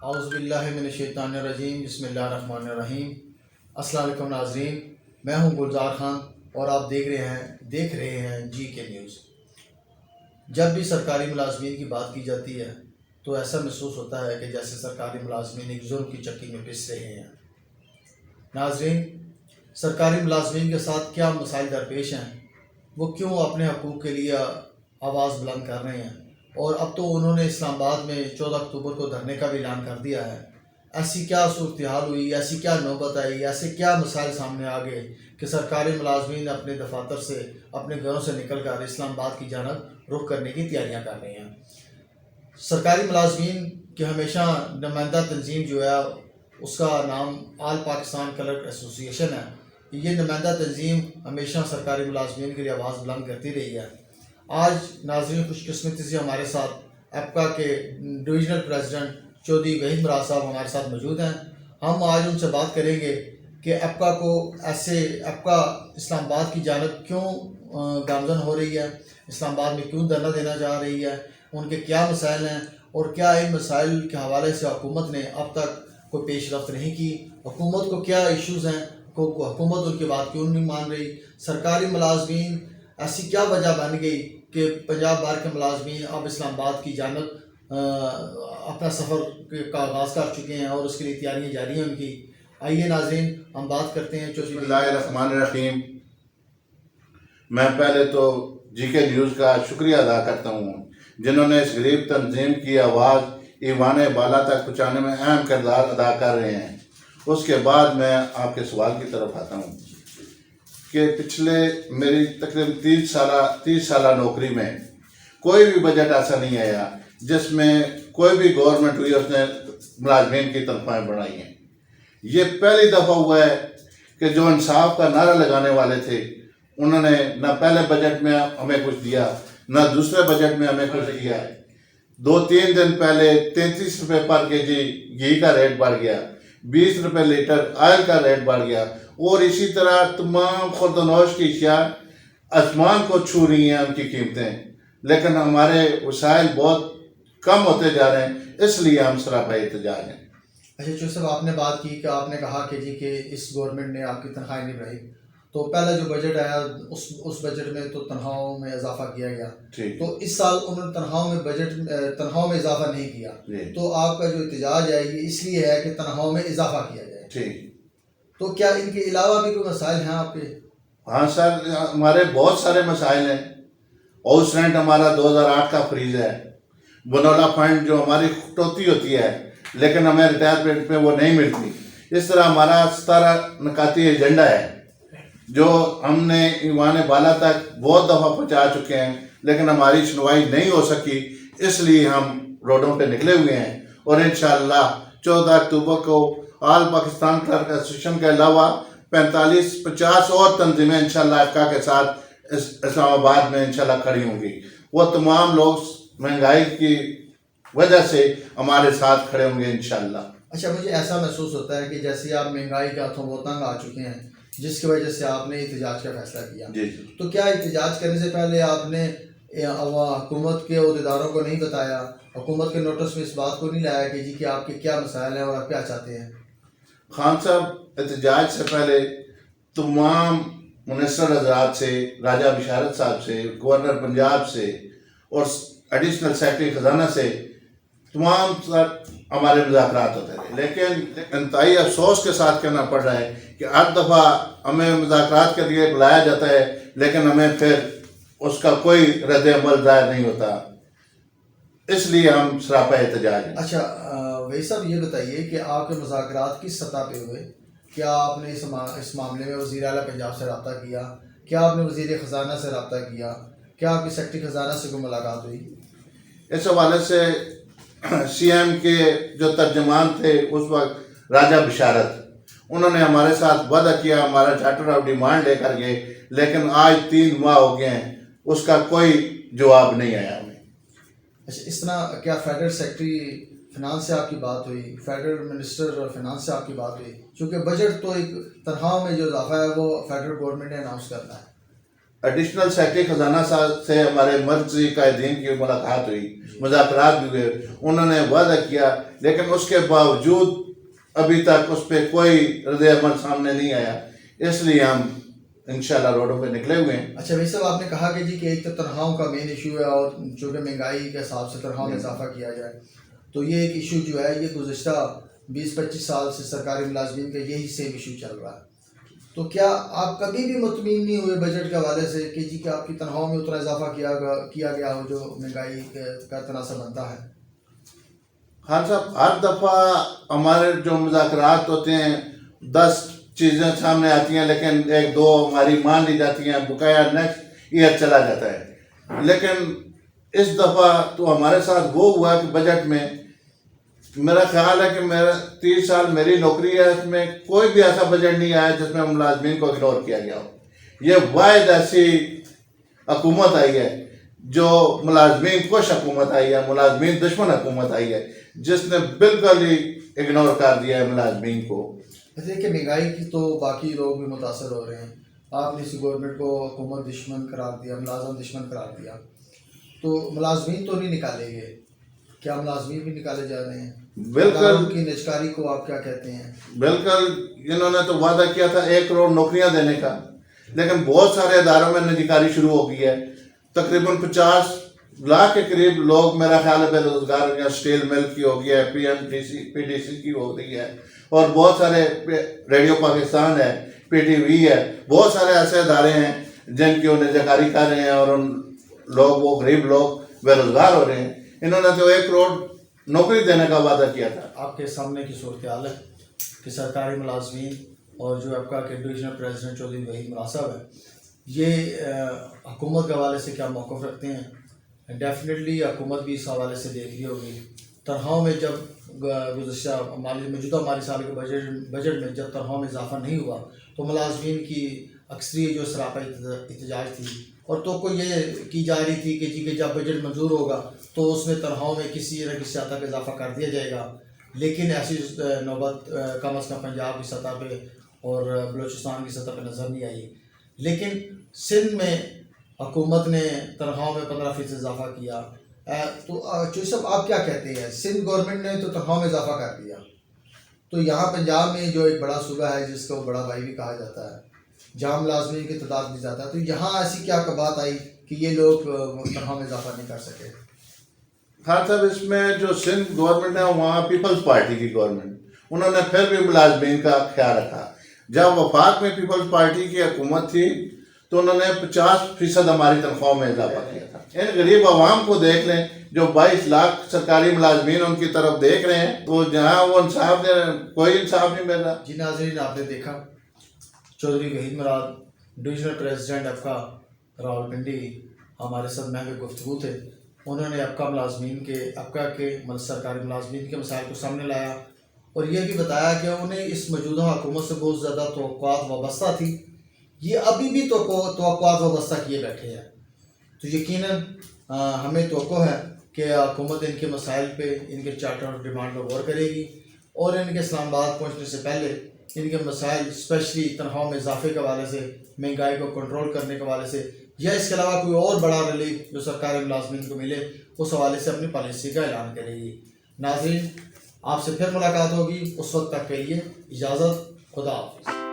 اعوذ باللہ من الشیطان الرجیم، بسم اللہ الرحمن الرحیم۔ السلام علیکم ناظرین، میں ہوں گلزار خان اور آپ دیکھ رہے ہیں جی کے نیوز۔ جب بھی سرکاری ملازمین کی بات کی جاتی ہے تو ایسا محسوس ہوتا ہے کہ جیسے سرکاری ملازمین ایک ظلم کی چکی میں پس رہے ہیں۔ ناظرین، سرکاری ملازمین کے ساتھ کیا مسائل درپیش ہیں، وہ کیوں اپنے حقوق کے لیے آواز بلند کر رہے ہیں، اور اب تو انہوں نے اسلام آباد میں 14 اکتوبر کو دھرنے کا بھی اعلان کر دیا ہے۔ ایسی کیا صورتحال ہوئی، ایسی کیا نوبت آئی، ایسے کیا مسائل سامنے آ گئے کہ سرکاری ملازمین اپنے دفاتر سے، اپنے گھروں سے نکل کر اسلام آباد کی جانب رخ کرنے کی تیاریاں کر رہے ہیں۔ سرکاری ملازمین کی ہمیشہ نمائندہ تنظیم جو ہے اس کا نام آل پاکستان کلرک ایسوسی ایشن ہے۔ یہ نمائندہ تنظیم ہمیشہ سرکاری ملازمین کے لیے آواز بلند کرتی رہی ہے۔ آج ناظرین، خوش قسمتی سے ہمارے ساتھ ایپکا کے ڈویژنل پریزیڈنٹ چودھری وحید مراد صاحب ہمارے ساتھ موجود ہیں۔ ہم آج ان سے بات کریں گے کہ ایپکا اسلام آباد کی جانب کیوں گامزن ہو رہی ہے، اسلام آباد میں کیوں دھرنا دینا چاہ رہی ہے، ان کے کیا مسائل ہیں، اور کیا ان مسائل کے حوالے سے حکومت نے اب تک کوئی پیش رفت نہیں کی، حکومت کو کیا ایشوز ہیں، حکومت ان کی بات کیوں نہیں مان رہی، سرکاری ملازمین ایسی کیا وجہ بن گئی کہ پنجاب بھر کے ملازمین اب اسلام آباد کی جانب اپنا سفر کا آغاز کر چکے ہیں اور اس کے لیے تیاریاں جاری ہیں ان کی۔ آئیے ناظرین، ہم بات کرتے ہیں بسم اللہ الرحمن الرحیم۔ میں پہلے تو جی کے نیوز کا شکریہ ادا کرتا ہوں جنہوں نے اس غریب تنظیم کی آواز ایوان بالا تک پہنچانے میں اہم کردار ادا کر رہے ہیں۔ اس کے بعد میں آپ کے سوال کی طرف آتا ہوں کہ پچھلے میری تقریباً 30 سالہ نوکری میں کوئی بھی بجٹ ایسا نہیں آیا جس میں کوئی بھی گورنمنٹ ہوئی اس نے ملازمین کی تنخواہیں بڑھائی ہیں۔ یہ پہلی دفعہ ہوا ہے کہ جو انصاف کا نعرہ لگانے والے تھے انہوں نے نہ پہلے بجٹ میں ہمیں کچھ دیا، نہ دوسرے بجٹ میں ہمیں کچھ دیا۔ 2-3 دن پہلے 33 روپے پر کے جی گھی کا ریٹ بڑھ گیا، 20 روپے لیٹر آئل کا ریٹ بڑھ گیا، اور اسی طرح تمام خورد و نوش کی اشیاء آسمان کو چھو رہی ہیں ان کی قیمتیں، لیکن ہمارے وسائل بہت کم ہوتے جا رہے ہیں، اس لیے ہم سراپا احتجاج ہیں۔ اچھا چودھری صاحب، آپ نے بات کی کہ آپ نے کہا کہ اس گورنمنٹ نے آپ کی تنخواہیں نہیں بڑھائی، تو پہلا جو بجٹ آیا اس بجٹ میں تو تنخواہوں میں اضافہ کیا گیا، تو اس سال انہوں نے تنخواہوں میں اضافہ نہیں کیا، تو آپ کا جو احتجاج ہے یہ اس لیے ہے کہ تنخواہوں میں اضافہ کیا جائے۔ تو کیا ان کے علاوہ بھی کوئی مسائل ہیں آپ کے؟ ہاں سر، ہمارے بہت سارے مسائل ہیں۔ ہاؤس رینٹ ہمارا 2008 کا فریز ہے، بنولا فنڈ جو ہماری کٹوتی ہوتی ہے لیکن ہمیں ریٹائرمنٹ میں وہ نہیں ملتی۔ اس طرح ہمارا 17 نکاتی ایجنڈا ہے جو ہم نے ایوان بالا تک بہت دفعہ پہنچا چکے ہیں، لیکن ہماری سنوائی نہیں ہو سکی، اس لیے ہم روڈوں پہ نکلے ہوئے ہیں، اور انشاءاللہ 14 اکتوبر کو آل پاکستان کلرک ایسوسی ایشن کے علاوہ 45-50 اور تنظیمیں انشاءاللہ ایپکا کے ساتھ اسلام آباد میں انشاءاللہ کھڑی ہوں گی۔ وہ تمام لوگ مہنگائی کی وجہ سے ہمارے ساتھ کھڑے ہوں گے انشاءاللہ۔ اچھا، مجھے ایسا محسوس ہوتا ہے کہ جیسے آپ مہنگائی کے ہاتھوں وہ تنگ آ چکے ہیں جس کی وجہ سے آپ نے احتجاج کا فیصلہ کیا، تو کیا احتجاج کرنے سے پہلے آپ نے حکومت کے عہدیداروں کو نہیں بتایا، حکومت کے نوٹس میں اس بات کو نہیں لایا کہ آپ کے کیا مسائل ہیں اور آپ کیا چاہتے ہیں؟ خان صاحب، احتجاج سے پہلے تمام منسٹر حضرات سے، راجہ بشارت صاحب سے، گورنر پنجاب سے اور ایڈیشنل سیکرٹری خزانہ سے تمام ہمارے مذاکرات ہوتے رہے، لیکن انتہائی افسوس کے ساتھ کہنا پڑ رہا ہے کہ ہر دفعہ ہمیں مذاکرات کے لیے بلایا جاتا ہے لیکن ہمیں پھر اس کا کوئی رد عمل ظاہر نہیں ہوتا، اس لیے ہم سراپا احتجاج ہیں۔ اچھا وحید صاحب، یہ بتائیے کہ آپ کے مذاکرات کس سطح پہ ہوئے؟ کیا آپ نے اس معاملے میں وزیر اعلیٰ پنجاب سے رابطہ کیا؟ کیا آپ نے وزیر خزانہ سے رابطہ کیا؟ کیا آپ کی سیکرٹری خزانہ سے کوئی ملاقات ہوئی؟ اس حوالے سے سی ایم کے جو ترجمان تھے اس وقت راجہ بشارت، انہوں نے ہمارے ساتھ وعدہ کیا، ہمارا چارٹر آف ڈیمانڈ لے کر گئے، لیکن آج 3 ماہ ہو گئے ہیں، اس کا کوئی جواب نہیں آیا ہمیں۔ اچھا، اس طرح کیا فیڈرل سیکرٹری فنانس سے آپ کی بات ہوئی، فیڈرل منسٹر فنانس سے آپ کی بات ہوئی؟ چونکہ بجٹ تو ایک تنخواہوں میں جو اضافہ ہے وہ فیڈرل گورنمنٹ نے اناؤنس کرنا ہے۔ ایڈیشنل سیکرٹری خزانہ صاحب سے ہمارے مرکزی قائدین کی ملاقات ہوئی، مذاکرات بھی ہوئے، انہوں نے وعدہ کیا، لیکن اس کے باوجود ابھی تک اس پہ کوئی رد عمل سامنے نہیں آیا، اس لیے ہم انشاءاللہ روڈوں پہ نکلے ہوئے ہیں۔ اچھا بھائی صاحب، آپ نے کہا کہ جی کہ ایک تو تنخواہوں کا مین ایشو ہے، اور چونکہ مہنگائی کے حساب سے تنخواہوں میں اضافہ کیا جائے تو یہ ایک ایشو جو ہے یہ گزشتہ 20-25 سال سے سرکاری ملازمین کا یہی سیم ایشو چل رہا ہے۔ تو کیا آپ کبھی بھی مطمئن نہیں ہوئے بجٹ کے حوالے سے کہ جی کہ آپ کی تنخواہوں میں اتنا اضافہ کیا گیا ہو جو مہنگائی کا تناسب بنتا ہے؟ خان صاحب، ہر دفعہ ہمارے جو مذاکرات ہوتے ہیں 10 چیزیں سامنے آتی ہیں، لیکن 1-2 ہماری مان لی جاتی ہیں، بقایا نیکسٹ ایئر چلا جاتا ہے۔ لیکن اس دفعہ تو ہمارے ساتھ وہ ہوا کہ بجٹ میں میرا خیال ہے کہ میرا 30 سال میری نوکری ہے، اس میں کوئی بھی ایسا بجٹ نہیں آیا جس میں ملازمین کو اگنور کیا گیا ہو۔ یہ واحد ایسی حکومت آئی ہے جو ملازمین خوش حکومت آئی ہے، ملازمین دشمن حکومت آئی ہے، جس نے بالکل ہی اگنور کر دیا ہے ملازمین کو۔ دیکھیں مہنگائی کی تو باقی لوگ بھی متاثر ہو رہے ہیں، آپ نے اسی گورنمنٹ کو حکومت دشمن قرار دیا، ملازم دشمن قرار دیا، تو ملازمین تو نہیں نکالے گئے، کیا ملازمین بھی نکالے جا رہے ہیں؟ بالکل کی نجکاری کو آپ کیا کہتے ہیں؟ بالکل، انہوں نے تو وعدہ کیا تھا 1 کروڑ نوکریاں دینے کا، لیکن بہت سارے اداروں میں نجکاری شروع ہو گئی ہے۔ تقریباً 50 لاکھ کے قریب لوگ میرا خیال ہے بے روزگار ہیں، اسٹیل مل کی ہو گئی ہے، PDC کی ہو گئی ہے، اور بہت سارے ریڈیو پاکستان ہے، PTV ہے، بہت سارے ایسے ادارے ہیں جن کی وہ نجکاری کر رہے ہیں، اور ان لوگ وہ غریب لوگ بے روزگار ہو رہے ہیں۔ انہوں نے تو 1 کروڑ نوکری دینے کا وعدہ کیا تھا۔ آپ کے سامنے کی صورتحال ہے کہ سرکاری ملازمین اور جو آپ کا ڈویژنل پریزیڈنٹ چودھری وحید ملا صاحب ہے، یہ حکومت کے حوالے سے کیا موقف رکھتے ہیں؟ ڈیفینیٹلی حکومت بھی اس حوالے سے دیکھ رہی ہوگی، تنخواہوں میں جب گزشتہ موجودہ مالی سال کے بجٹ میں جب تنخواہوں میں اضافہ نہیں ہوا تو ملازمین کی اکثریت جو سراپا احتجاج تھی، اور تو کو یہ کی جا رہی تھی کہ جی کہ جب بجٹ منظور ہوگا تو اس میں تنخواہوں میں کسی نہ کسی حد تک اضافہ کر دیا جائے گا، لیکن ایسی نوبت کم از کم پنجاب کی سطح پہ اور بلوچستان کی سطح پہ نظر نہیں آئی۔ لیکن سندھ میں حکومت نے تنخواہوں میں 15% اضافہ کیا، تو چوہدری صاحب آپ کیا کہتے ہیں؟ سندھ گورنمنٹ نے تو تنخواہوں میں اضافہ کر دیا، تو یہاں پنجاب میں جو ایک بڑا صوبہ ہے جس کو بڑا بھائی بھی کہا جاتا ہے، جہاں ملازمین کی تعداد بھی زیادہ ہے، تو یہاں ایسی کیا بات آئی کہ یہ لوگ تنخواہ میں اضافہ نہیں کر سکے؟ خان صاحب، اس میں جو سندھ گورنمنٹ ہے وہاں پیپلز پارٹی کی گورنمنٹ، انہوں نے پھر بھی ملازمین کا خیال رکھا۔ جب وفاق میں پیپلز پارٹی کی حکومت تھی تو انہوں نے 50% ہماری تنخواہوں میں اضافہ کیا تھا۔ ان غریب عوام کو دیکھ لیں، جو 22 لاکھ سرکاری ملازمین ان کی طرف دیکھ رہے ہیں، وہ جہاں وہ انصاف دے رہے ہیں، کوئی انصاف نہیں مل رہا۔ جی ناظرین، آپ نے دیکھا چودھری وحید مراد ڈویژنل پریزیڈنٹ ابقا راولپنڈی ہمارے ساتھ محو گفتگو تھے۔ انہوں نے ابقا کے سرکاری ملازمین کے مسائل کو سامنے لایا، اور یہ بھی بتایا کہ انہیں اس موجودہ حکومت سے بہت زیادہ توقعات وابستہ تھی، یہ ابھی بھی توقعات وابستہ کیے بیٹھے ہیں، تو یقیناً ہمیں توقع ہے کہ حکومت ان کے مسائل پہ، ان کے چارٹر اور ڈیمانڈ پر غور کرے گی، اور ان کے اسلام آباد پہنچنے سے پہلے ان کے مسائل اسپیشلی تنخواہوں میں اضافے کے حوالے سے، مہنگائی کو کنٹرول کرنے کے حوالے سے، یا اس کے علاوہ کوئی اور بڑا ریلیف جو سرکاری ملازمین کو ملے، اس حوالے سے اپنی پالیسی کا اعلان کرے گی۔ ناظرین، آپ سے پھر ملاقات ہوگی، اس وقت تک کے لیے اجازت، خدا حافظ۔